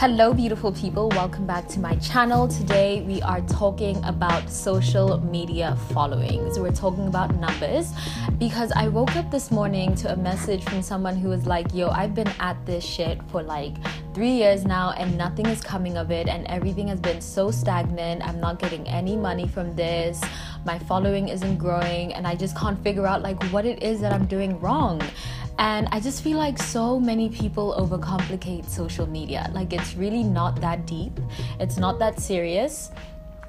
Hello beautiful people, welcome back to my channel. Today we are talking about social media followings. We're talking about numbers because I woke up this morning to a message from someone who was like, yo, I've been at this shit for like 3 years now and nothing is coming of it and everything has been so stagnant. I'm not getting any money from this. My following isn't growing and I just can't figure out like what it is that I'm doing wrong. And I just feel like so many people overcomplicate social media. Like it's really not that deep. It's not that serious.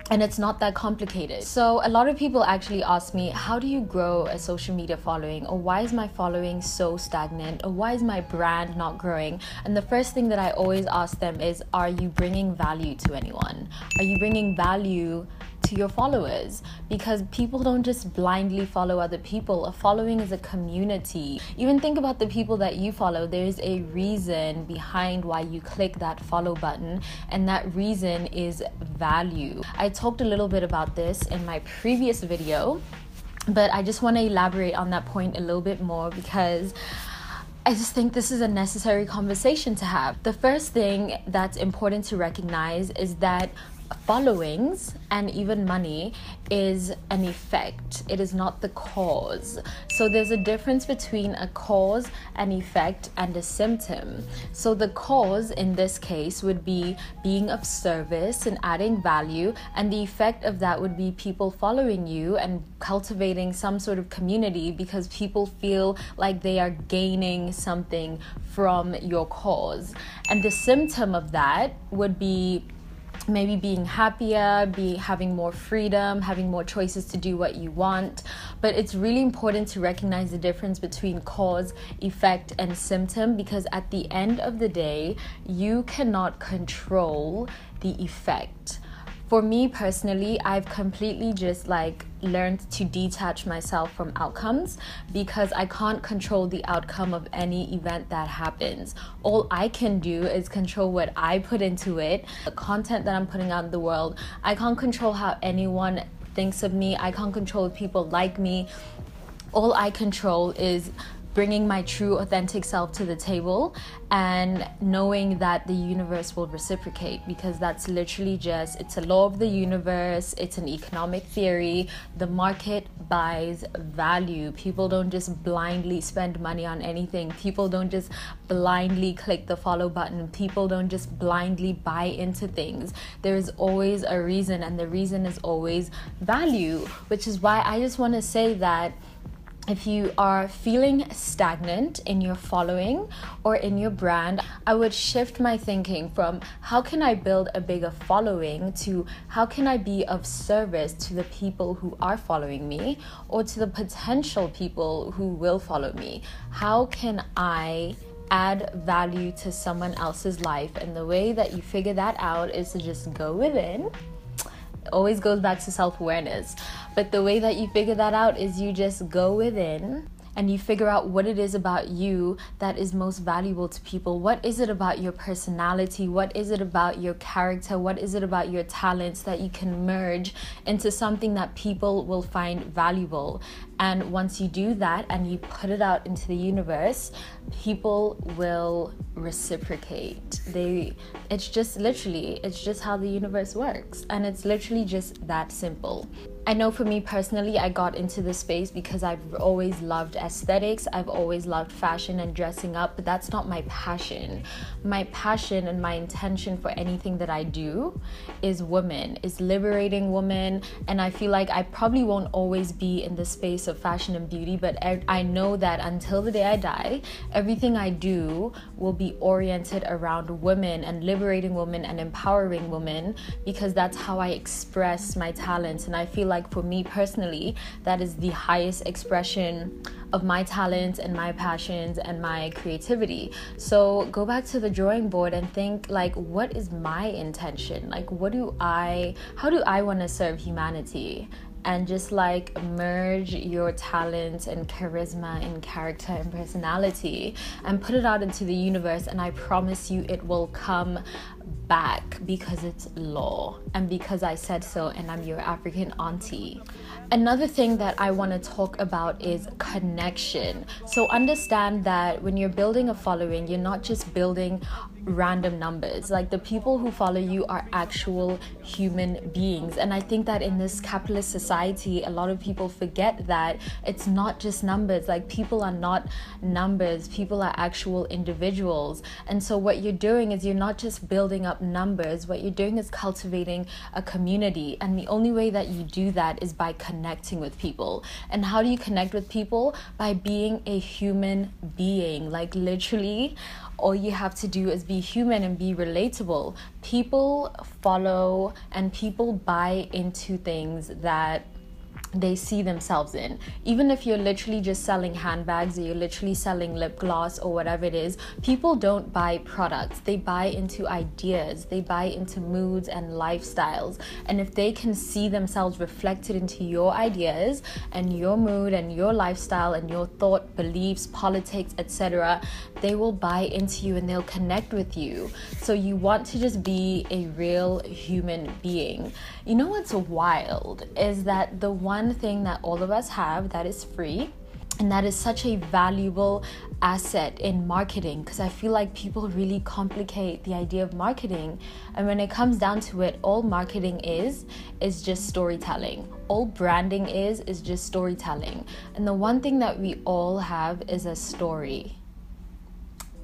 And it's not that complicated. So a lot of people actually ask me, how do you grow a social media following? Or why is my following so stagnant? Or why is my brand not growing? And the first thing that I always ask them is, are you bringing value to anyone? Are you bringing value to your followers? Because people don't just blindly follow other people. A following is a community. Even think about the people that you follow. There's a reason behind why you click that follow button, and that reason is value. I talked a little bit about this in my previous video, but I just want to elaborate on that point a little bit more because I just think this is a necessary conversation to have. The first thing that's important to recognize is that followings and even money is an effect. It is not the cause. So there's a difference between a cause, an effect, and a symptom. So the cause in this case would be being of service and adding value, and the effect of that would be people following you and cultivating some sort of community because people feel like they are gaining something from your cause. And the symptom of that would be maybe being happier, having more freedom, having more choices to do what you want. But it's really important to recognize the difference between cause, effect, and symptom, because at the end of the day, you cannot control the effect. For me personally, I've completely just learned to detach myself from outcomes because I can't control the outcome of any event that happens. All I can do is control what I put into it, the content that I'm putting out in the world. I can't control how anyone thinks of me. I can't control if people like me. All I control is bringing my true authentic self to the table and knowing that the universe will reciprocate, because that's literally it's a law of the universe. It's an economic theory. The market buys value. People don't just blindly spend money on anything. People don't just blindly click the follow button. People don't just blindly buy into things. There is always a reason, and the reason is always value, which is why I just want to say that if you are feeling stagnant in your following or in your brand, I would shift my thinking from how can I build a bigger following to how can I be of service to the people who are following me or to the potential people who will follow me. How can I add value to someone else's life? And the way that you figure that out is to just go within. It always goes back to self-awareness. But the way that you figure that out is you just go within and you figure out what it is about you that is most valuable to people. What is it about your personality? What is it about your character? What is it about your talents that you can merge into something that people will find valuable? And once you do that and you put it out into the universe, people will reciprocate. It's just how the universe works. And it's literally just that simple. I know for me personally, I got into this space because I've always loved aesthetics. I've always loved fashion and dressing up, but that's not my passion. My passion and my intention for anything that I do is women, is liberating women. And I feel like I probably won't always be in the space of fashion and beauty, but I know that until the day I die, everything I do will be oriented around women and liberating women and empowering women, because that's how I express my talents. And I feel like for me personally, that is the highest expression of my talents and my passions and my creativity. So go back to the drawing board and think what is my intention? How do I want to serve humanity? And just merge your talent and charisma and character and personality and put it out into the universe, and I promise you it will come back because it's law and because I said so and I'm your African auntie. Another thing that I want to talk about is connection. So understand that when you're building a following, you're not just building random numbers. Like, the people who follow you are actual human beings. And I think that in this capitalist society, a lot of people forget that it's not just numbers. Like, people are not numbers, people are actual individuals. And so what you're doing is you're not just building up numbers, what you're doing is cultivating a community. And the only way that you do that is by connecting with people. And how do you connect with people? By being a human being. Like, literally, all you have to do is be human and be relatable. People follow and people buy into things that they see themselves in. Even if you're literally just selling handbags or you're literally selling lip gloss or whatever it is, people don't buy products. They buy into ideas. They buy into moods and lifestyles. And if they can see themselves reflected into your ideas and your mood and your lifestyle and your thought, beliefs, politics, etc., they will buy into you and they'll connect with you. So you want to just be a real human being. You know what's wild is that the one thing that all of us have that is free, and that is such a valuable asset in marketing, because I feel like people really complicate the idea of marketing. And when it comes down to it, all marketing is just storytelling. All branding is just storytelling. And the one thing that we all have is a story.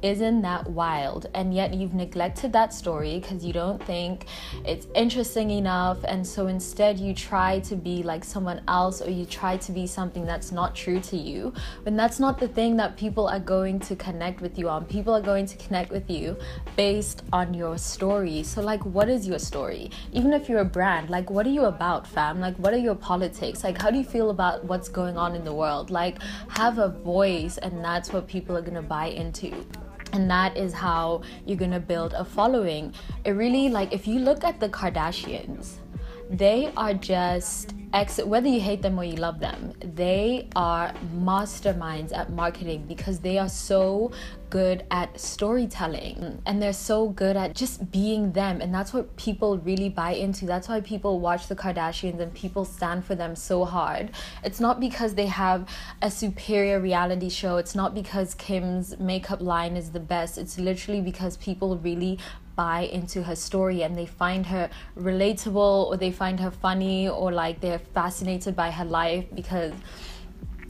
Isn't that wild? And yet you've neglected that story because you don't think it's interesting enough, and so instead you try to be like someone else, or you try to be something that's not true to you. When that's not the thing that people are going to connect with you on. People are going to connect with you based on your story. So like, what is your story? Even if you're a brand, like, what are you about, fam? Like, what are your politics? Like, how do you feel about what's going on in the world? Like, have a voice, and that's what people are gonna buy into. And that is how you're gonna build a following. It really, like, if you look at the Kardashians, they are just whether you hate them or you love them, they are masterminds at marketing because they are so good at storytelling and they're so good at just being them. And that's what people really buy into. That's why people watch the Kardashians and people stand for them so hard. It's not because they have a superior reality show. It's not because Kim's makeup line is the best. It's literally because people really buy into her story and they find her relatable, or they find her funny, or like they're fascinated by her life because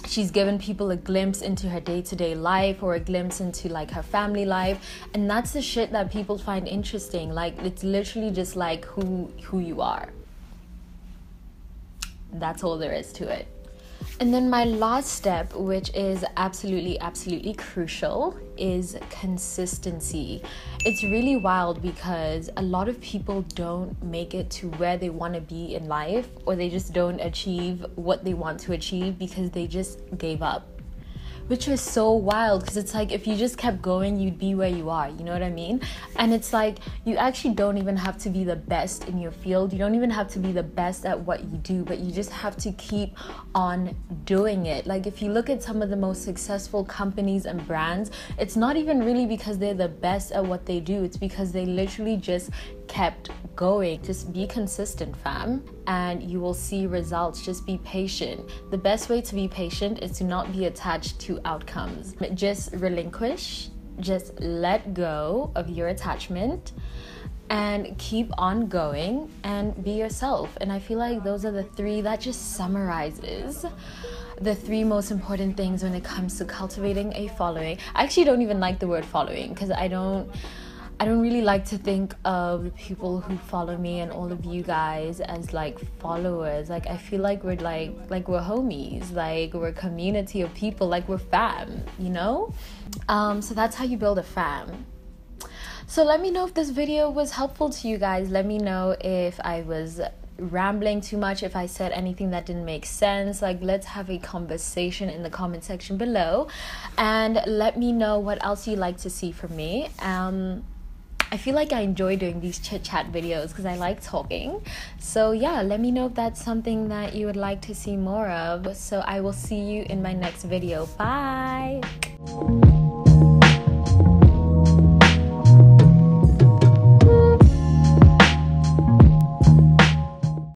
she's given people a glimpse into her day-to-day life, or a glimpse into like her family life. And that's the shit that people find interesting. Like, it's literally just like who you are. That's all there is to it. And then my last step, which is absolutely crucial, is consistency. It's really wild because a lot of people don't make it to where they want to be in life, or they just don't achieve what they want to achieve because they just gave up. Which is so wild, because it's like, if you just kept going, you'd be where you are, you know what I mean? And it's like, you actually don't even have to be the best in your field. You don't even have to be the best at what you do, but you just have to keep on doing it. Like, if you look at some of the most successful companies and brands, it's not even really because they're the best at what they do. It's because they literally just kept going. Just be consistent, fam, and you will see results. Just be patient. The best way to be patient is to not be attached to outcomes. Just relinquish, just let go of your attachment and keep on going and be yourself. And I feel like those are the three that just summarizes the three most important things when it comes to cultivating a following. I actually don't even like the word following, because I don't really like to think of the people who follow me and all of you guys as like followers. Like, I feel like we're like we're homies, like we're a community of people, like we're fam, you know? So that's how you build a fam. So let me know if this video was helpful to you guys. Let me know if I was rambling too much, if I said anything that didn't make sense. Like, let's have a conversation in the comment section below, and let me know what else you'd like to see from me. I feel like I enjoy doing these chit chat videos because I like talking. So yeah, let me know if that's something that you would like to see more of. So I will see you in my next video. Bye.